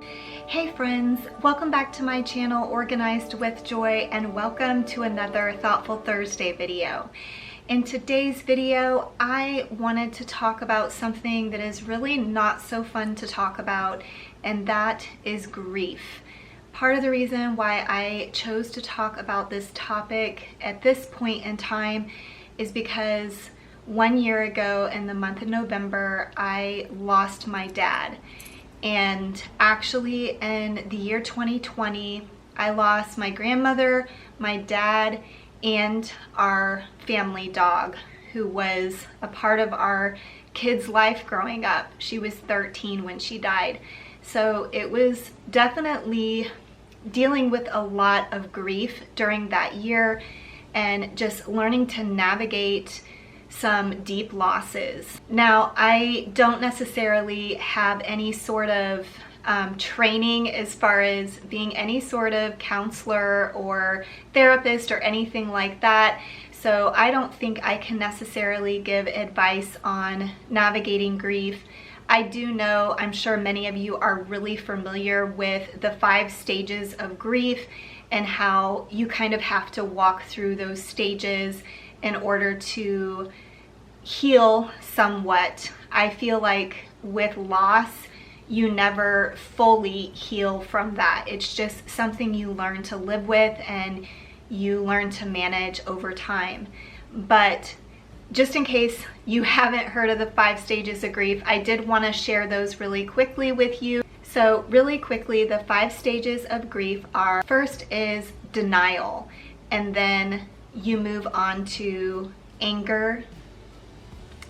Hey friends, welcome back to my channel Organized with Joy, and welcome to another Thoughtful Thursday video. In today's video, I wanted to talk about something that is really not so fun to talk about, and that is grief. Part of the reason why I chose to talk about this topic at this point in time is because 1 year ago in the month of November, I lost my dad. And actually in the year 2020, I lost my grandmother, my dad, and our family dog, who was a part of our kid's life growing up. She was 13 when she died. So it was definitely dealing with a lot of grief during that year and just learning to navigate some deep losses. Now, I don't necessarily have any sort of training as far as being any sort of counselor or therapist or anything like that, so I don't think I can necessarily give advice on navigating grief. I do know, I'm sure many of you are really familiar with the 5 stages of grief and how you kind of have to walk through those stages in order to heal somewhat. I feel like with loss, you never fully heal from that. It's just something you learn to live with and you learn to manage over time. But just in case you haven't heard of the 5 stages of grief, I did want to share those really quickly with you. So really quickly, the 5 stages of grief are: first is denial, and then you move on to anger,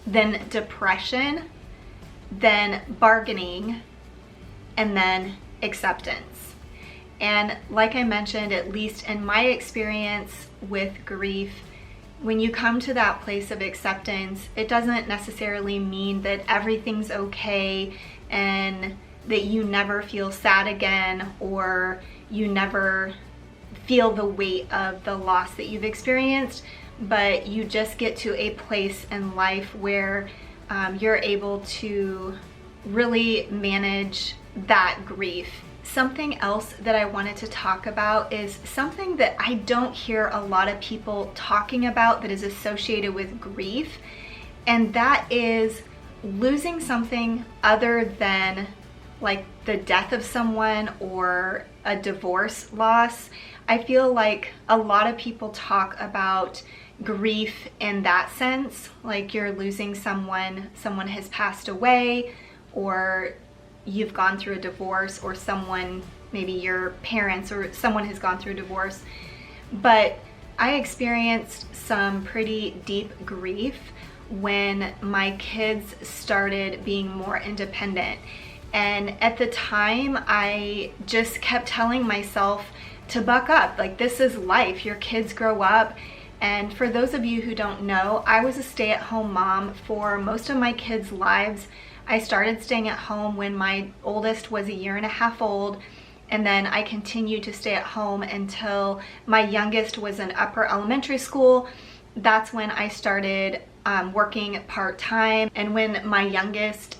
then depression, then bargaining, and then acceptance. And like I mentioned, at least in my experience with grief, when you come to that place of acceptance, it doesn't necessarily mean that everything's okay and that you never feel sad again or you never feel the weight of the loss that you've experienced, but you just get to a place in life where you're able to really manage that grief. Something else that I wanted to talk about is something that I don't hear a lot of people talking about that is associated with grief, and that is losing something other than like the death of someone or a divorce loss. I feel like a lot of people talk about grief in that sense, like you're losing someone has passed away, or you've gone through a divorce, or someone, maybe your parents or someone has gone through a divorce. But I experienced some pretty deep grief when my kids started being more independent. And at the time, I just kept telling myself to buck up. Like, this is life. Your kids grow up. And for those of you who don't know, I was a stay-at-home mom for most of my kids' lives. I started staying at home when my oldest was 1.5 years old, and then I continued to stay at home until my youngest was in upper elementary school. That's when I started working part-time, and when my youngest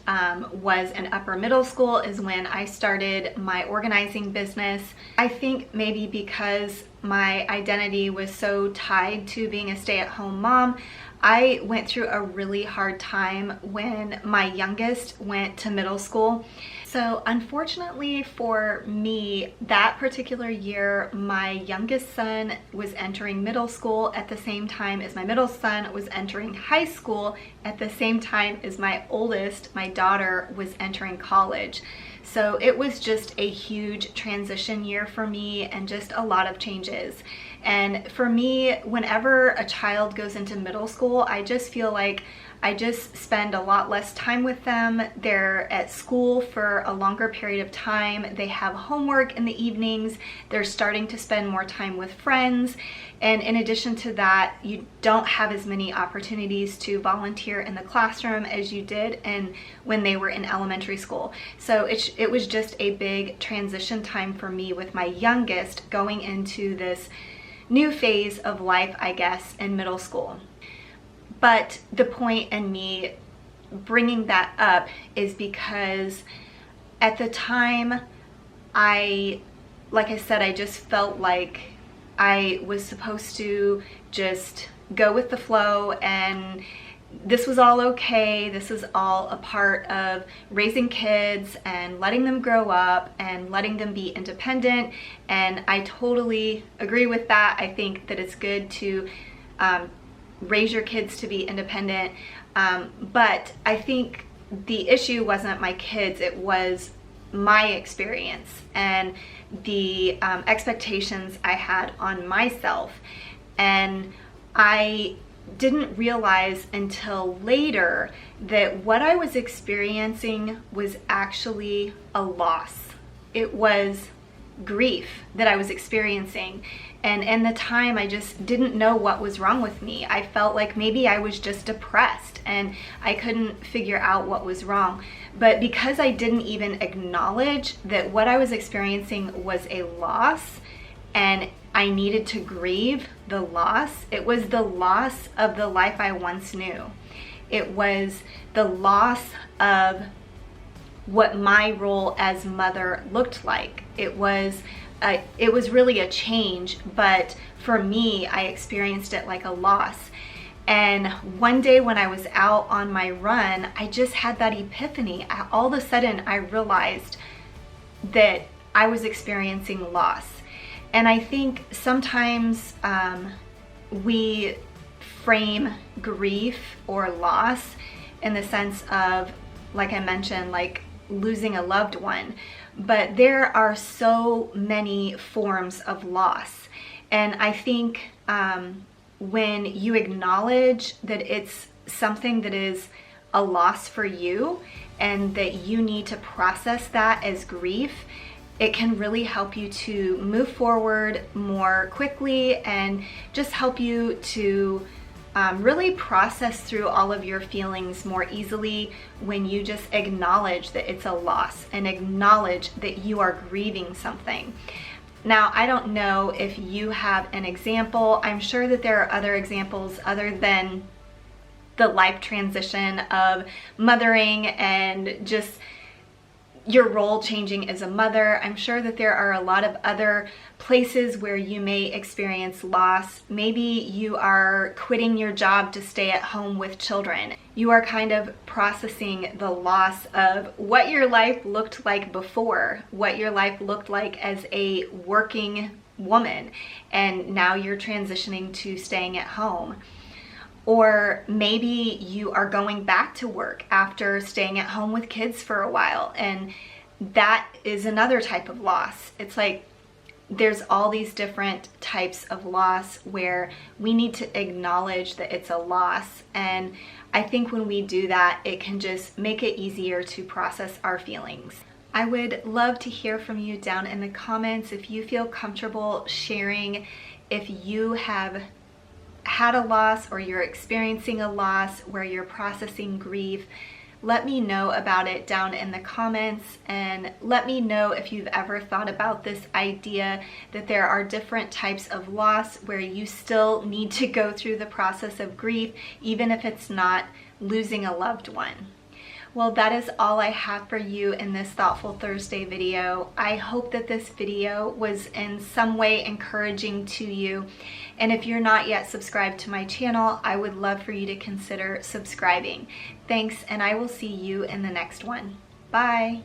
was in upper middle school is when I started my organizing business. I think maybe because my identity was so tied to being a stay-at-home mom, I went through a really hard time when my youngest went to middle school. So unfortunately for me, that particular year, my youngest son was entering middle school at the same time as my middle son was entering high school, at the same time as my oldest, my daughter, was entering college. So it was just a huge transition year for me and just a lot of changes. And for me, whenever a child goes into middle school, I just feel like I just spend a lot less time with them. They're at school for a longer period of time. They have homework in the evenings. They're starting to spend more time with friends. And in addition to that, you don't have as many opportunities to volunteer in the classroom as you did and when they were in elementary school. So it was just a big transition time for me with my youngest going into this new phase of life, I guess, in middle school. But the point in me bringing that up is because at the time like I said, I just felt like I was supposed to just go with the flow, and this was all okay. This is all a part of raising kids and letting them grow up and letting them be independent. And I totally agree with that. I think that it's good to raise your kids to be independent. But I think the issue wasn't my kids, it was my experience and the expectations I had on myself. And I didn't realize until later that what I was experiencing was actually a loss. It was grief that I was experiencing. And in the time, I just didn't know what was wrong with me. I felt like maybe I was just depressed and I couldn't figure out what was wrong. But because I didn't even acknowledge that what I was experiencing was a loss and I needed to grieve the loss, it was the loss of the life I once knew. It was the loss of what my role as mother looked like. It was really a change, but for me, I experienced it like a loss. And one day when I was out on my run, I just had that epiphany. All of a sudden, I realized that I was experiencing loss. And I think sometimes we frame grief or loss in the sense of, like I mentioned, like losing a loved one. But there are so many forms of loss. And I think when you acknowledge that it's something that is a loss for you and that you need to process that as grief, it can really help you to move forward more quickly and just help you to really process through all of your feelings more easily when you just acknowledge that it's a loss and acknowledge that you are grieving something. Now, I don't know if you have an example. I'm sure that there are other examples other than the life transition of mothering and just your role changing as a mother. I'm sure that there are a lot of other places where you may experience loss. Maybe you are quitting your job to stay at home with children. You are kind of processing the loss of what your life looked like before, what your life looked like as a working woman, and now you're transitioning to staying at home. Or maybe you are going back to work after staying at home with kids for a while, and that is another type of loss. It's like there's all these different types of loss where we need to acknowledge that it's a loss. And I think when we do that, it can just make it easier to process our feelings. I would love to hear from you down in the comments if you feel comfortable sharing if you have had a loss or you're experiencing a loss where you're processing grief. Let me know about it down in the comments, and let me know if you've ever thought about this idea that there are different types of loss where you still need to go through the process of grief, even if it's not losing a loved one. Well, that is all I have for you in this Thoughtful Thursday video. I hope that this video was in some way encouraging to you. And if you're not yet subscribed to my channel, I would love for you to consider subscribing. Thanks, and I will see you in the next one. Bye.